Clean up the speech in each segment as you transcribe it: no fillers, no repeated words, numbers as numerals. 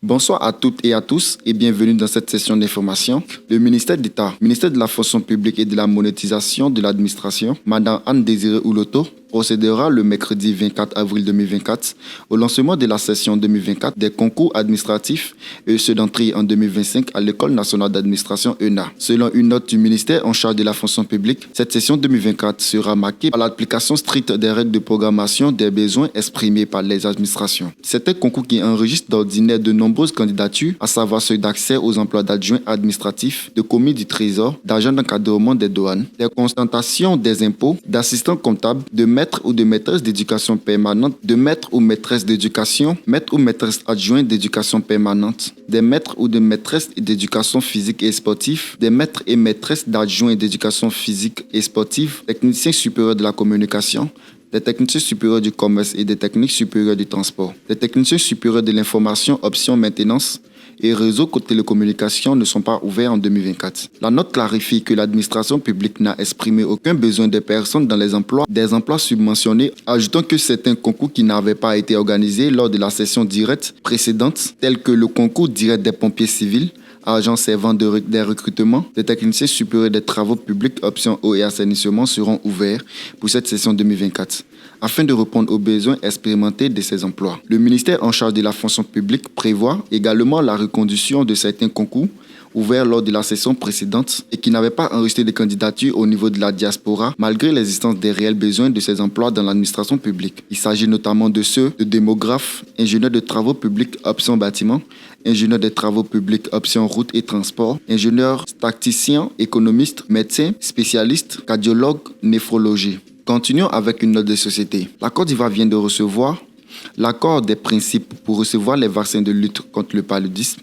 Bonsoir à toutes et à tous et bienvenue dans cette session d'information. Le ministère d'État, ministère de la fonction publique et de la monétisation de l'administration, Madame Anne-Désirée Ouloto, procédera le mercredi 24 avril 2024 au lancement de la session 2024 des concours administratifs et ceux d'entrée en 2025 à l'École nationale d'administration ENA. Selon une note du ministère en charge de la fonction publique, cette session 2024 sera marquée par l'application stricte des règles de programmation des besoins exprimés par les administrations. C'est un concours qui enregistre d'ordinaire de nombreuses candidatures, à savoir ceux d'accès aux emplois d'adjoints administratifs, de commis du trésor, d'agents d'encadrement des douanes, des constatations des impôts, d'assistants comptables, de maîtres ou de maîtresse d'éducation permanente, de maître ou maîtresse d'éducation, maître ou maîtresse adjoint d'éducation permanente, des maîtres ou de maîtresses d'éducation physique et sportive, des maîtres et maîtresses d'adjoints d'éducation physique et sportive, techniciens supérieurs de la communication, des techniciens supérieurs du commerce et des techniques supérieures du transport, des techniciens supérieurs de l'information option maintenance et réseaux télécommunications ne sont pas ouverts en 2024. La note clarifie que l'administration publique n'a exprimé aucun besoin des personnes dans des emplois subventionnés, ajoutant que certains concours qui n'avaient pas été organisés lors de la session directe précédente, tels que le concours direct des pompiers civils, agents servant des recrutements, des techniciens supérieurs des travaux publics option eau et assainissement seront ouverts pour cette session 2024, afin de répondre aux besoins expérimentés de ces emplois. Le ministère en charge de la fonction publique prévoit également la reconduction de certains concours ouverts lors de la session précédente et qui n'avaient pas enregistré de candidature au niveau de la diaspora, malgré l'existence des réels besoins de ces emplois dans l'administration publique. Il s'agit notamment de ceux de démographes, ingénieurs de travaux publics option bâtiment, ingénieurs des travaux publics option route et transport, ingénieurs statisticiens, économistes, médecins, spécialistes, cardiologues, néphrologie. Continuons avec une note de société. La Côte d'Ivoire vient de recevoir l'accord des principes pour recevoir les vaccins de lutte contre le paludisme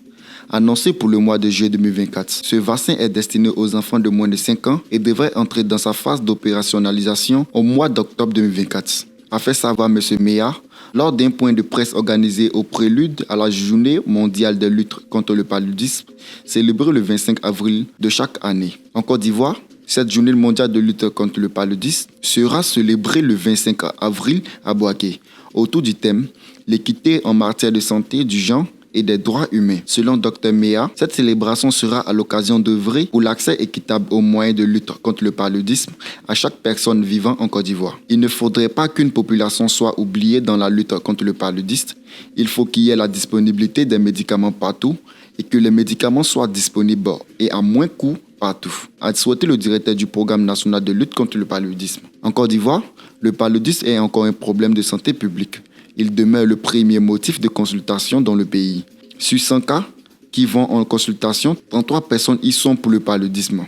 annoncé pour le mois de juillet 2024. Ce vaccin est destiné aux enfants de moins de 5 ans et devrait entrer dans sa phase d'opérationnalisation au mois d'octobre 2024. A fait savoir M. Meya lors d'un point de presse organisé au prélude à la journée mondiale de lutte contre le paludisme, célébrée le 25 avril de chaque année. En Côte d'Ivoire, cette journée mondiale de lutte contre le paludisme sera célébrée le 25 avril à Bouaké, autour du thème « L'équité en matière de santé du genre et des droits humains ». Selon Dr Meya, cette célébration sera à l'occasion d'œuvrer pour l'accès équitable aux moyens de lutte contre le paludisme à chaque personne vivant en Côte d'Ivoire. Il ne faudrait pas qu'une population soit oubliée dans la lutte contre le paludisme. Il faut qu'il y ait la disponibilité des médicaments partout et que les médicaments soient disponibles et à moins coût partout, a souhaité le directeur du programme national de lutte contre le paludisme. En Côte d'Ivoire, le paludisme est encore un problème de santé publique. Il demeure le premier motif de consultation dans le pays. Sur 100 cas qui vont en consultation, 33 personnes y sont pour le paludisme.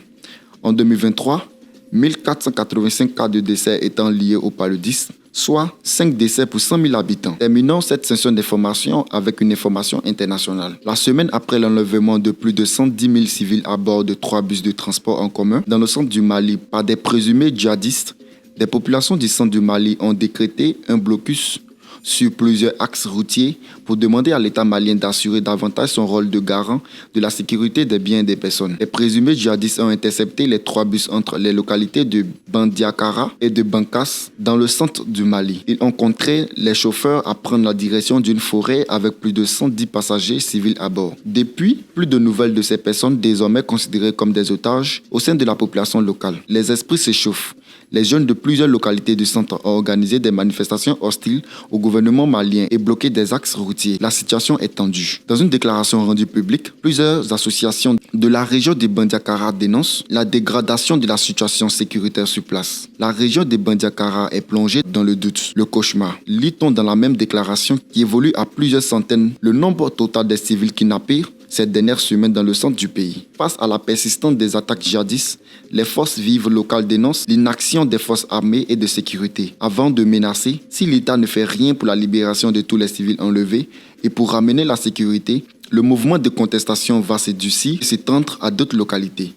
En 2023, 1485 cas de décès étant liés au paludisme, soit 5 décès pour 100 000 habitants. Terminons cette session d'information avec une information internationale. La semaine après l'enlèvement de plus de 110 000 civils à bord de 3 bus de transport en commun dans le centre du Mali par des présumés djihadistes, des populations du centre du Mali ont décrété un blocus sur plusieurs axes routiers pour demander à l'État malien d'assurer davantage son rôle de garant de la sécurité des biens et des personnes. Les présumés djihadistes ont intercepté les 3 bus entre les localités de Bandiakara et de Bankas dans le centre du Mali. Ils ont contraint les chauffeurs à prendre la direction d'une forêt avec plus de 110 passagers civils à bord. Depuis, plus de nouvelles de ces personnes désormais considérées comme des otages au sein de la population locale. Les esprits s'échauffent. Les jeunes de plusieurs localités du centre ont organisé des manifestations hostiles au gouvernement malien et bloqué des axes routiers. La situation est tendue. Dans une déclaration rendue publique, plusieurs associations de la région de Bandiakara dénoncent la dégradation de la situation sécuritaire sur place. La région de Bandiakara est plongée dans le doute, le cauchemar. Lit-on dans la même déclaration qui évolue à plusieurs centaines le nombre total des civils kidnappés ces dernières semaines dans le centre du pays. Face à la persistance des attaques djihadistes, les forces vives locales dénoncent l'inaction des forces armées et de sécurité, avant de menacer, si l'État ne fait rien pour la libération de tous les civils enlevés et pour ramener la sécurité, le mouvement de contestation va s'édurcir et s'étendre à d'autres localités.